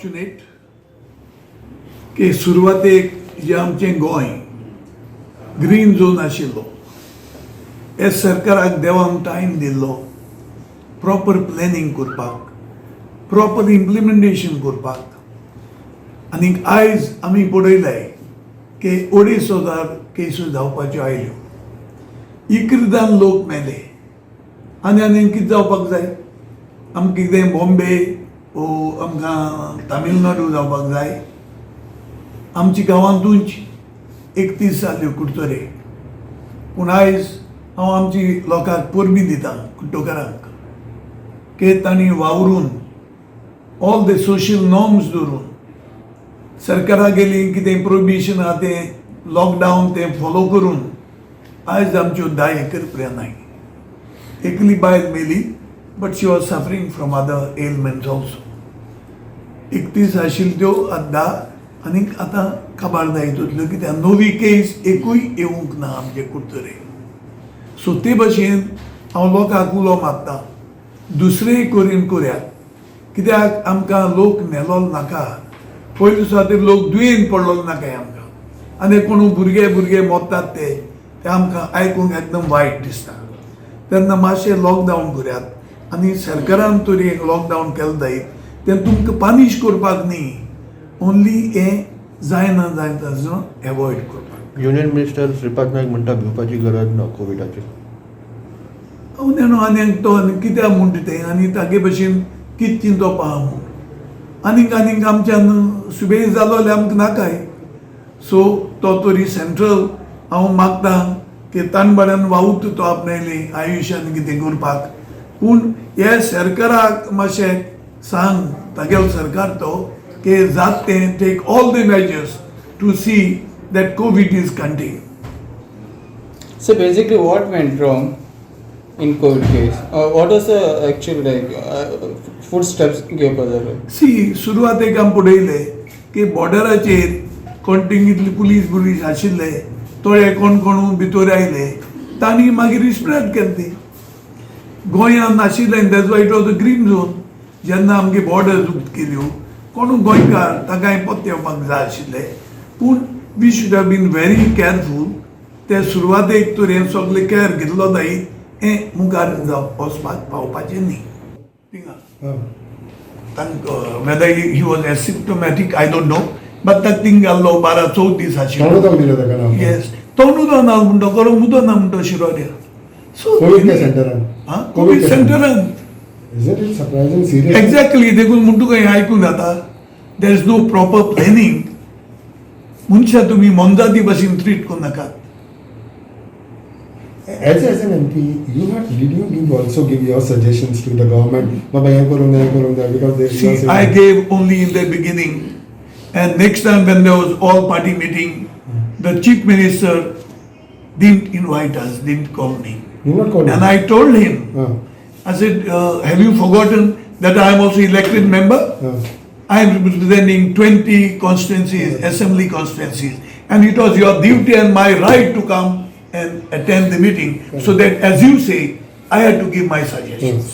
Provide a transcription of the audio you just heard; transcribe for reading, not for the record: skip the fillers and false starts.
Fortunate की सुरवातेक जे आमचें गोंय ग्रीन झोन आशिल्लो हे सरकाराक देवान टायम दिल्लो प्रॉपर प्लॅनिंग करपाक प्रॉपर इम्प्लिमेंटेशन करपाक आनी आयज आमी पळयलें की 2,500 केसी जावपाच्यो आयल्यो इकरदान लोक मेले आनी कितें जावपाक जाय आमकां कितें बॉम्बे ओ आमकां तामिळनाडू जावपाक जाय आमच्या गांवांतूच 31 जाल्यो कुडतोरे पूण आयज हांव आमची लोकांक परबी दिता कुट्टोकारांक की तांणी वावरून ऑल द सोशल नॉर्म्स दवरून सरकारा गेली कितें प्रोहिबिशन आहा तें लॉकडावन तें फॉलो करून आयज आमच्यो 10 एकर पर्यंत नाय एकली बायल मेली but she was suffering from other elements also 31 आशिल्ल्यो त्यो 10 आनी आतां काबार जायतल्यो कित्याक नवी केस एकूय येवंक ना आमचे कुडतरे सो ते भाशेन हांव लोकांक उलो मारता दुसरेय करून करात कित्याक आमकां लोक मेलो नाका पयलीं सुद्दां ते लोक दुयेन पडलो नाका आमकां आनी कोण भुरगे मोडटात ते आमकां आयकूंक एकदम वायट दिसता तेन्ना मातशें लॉकडावन करात आनी सरकारान तरी एक लॉकडावन केलें जायत तें तुमकां पानीश करपाक न्ही ओन्ली हें जायना एवॉयड करपाक युनियन मिनिस्टर श्रीपाद नायक म्हणटा भिवपाची गरज ना कोविडाची आनी तो कित्याक म्हणटा तें आनी तागे भशेन कितें चिंतप आहा म्हूण आनीक आमच्यान सुबेज जालो जाल्यार आमकां नाकाय सो तो तरी सेंट्रल हांव मागता की ताणबाड्यान वावूत तो आपणायली आयुश्यान कितें करपाक पूण हे सरकाराक मातशें सांग तागेलो सरकार तो की जात तें take all the measures to see that COVID is contained. So basically, what went wrong in COVID case? What was the actual footsteps घेवपाक जाय? See, सुरवातेक आमी पळयलें की बॉर्डराचेर कंटिन्युअसली पुलीस आशिल्ले थोडे कोण भितर आयले तांणी मागीर स्प्रेड केलें ती गोंयांत नाशिल्लें that's why it was a green zone जेन्ना आमगे बॉर्डर उक्त केल्यो कोण गोंयकार ताकाय पत्ते येवपाक जाय आशिल्ले पूण we should have been very careful ते सुरवातेक तर हें सगळें केअर घेतलो जायत हें मुखार वचपाक पावपाचें न्ही थिंगा तांकां whether he was asymptomatic I don't know but ताका थिंग घाल्लो 12-14 दीस आशिल्लो येस तोंडूच ना म्हणटा गरम उदक ना म्हणटा शिरोड्या सो कोवीड सेंटरान एक्झॅक्टली देखून म्हणटा खंय आयकूंक जाता there is no proper planning मनशां तुमी मोनजाती भशेन ट्रीट करूं नाकात As an MP, did you also give your suggestions to the government? Baba, because see, I gave only in the beginning, and next time when there was all party meeting, the chief minister didn't invite us, didn't call me. You not called and me? I told him, I said, have you forgotten that I am also elected member? I am representing 20 constituencies, assembly constituencies, and it was your duty and my right to come and attend the meeting, so that, as you say, I had to give my suggestions.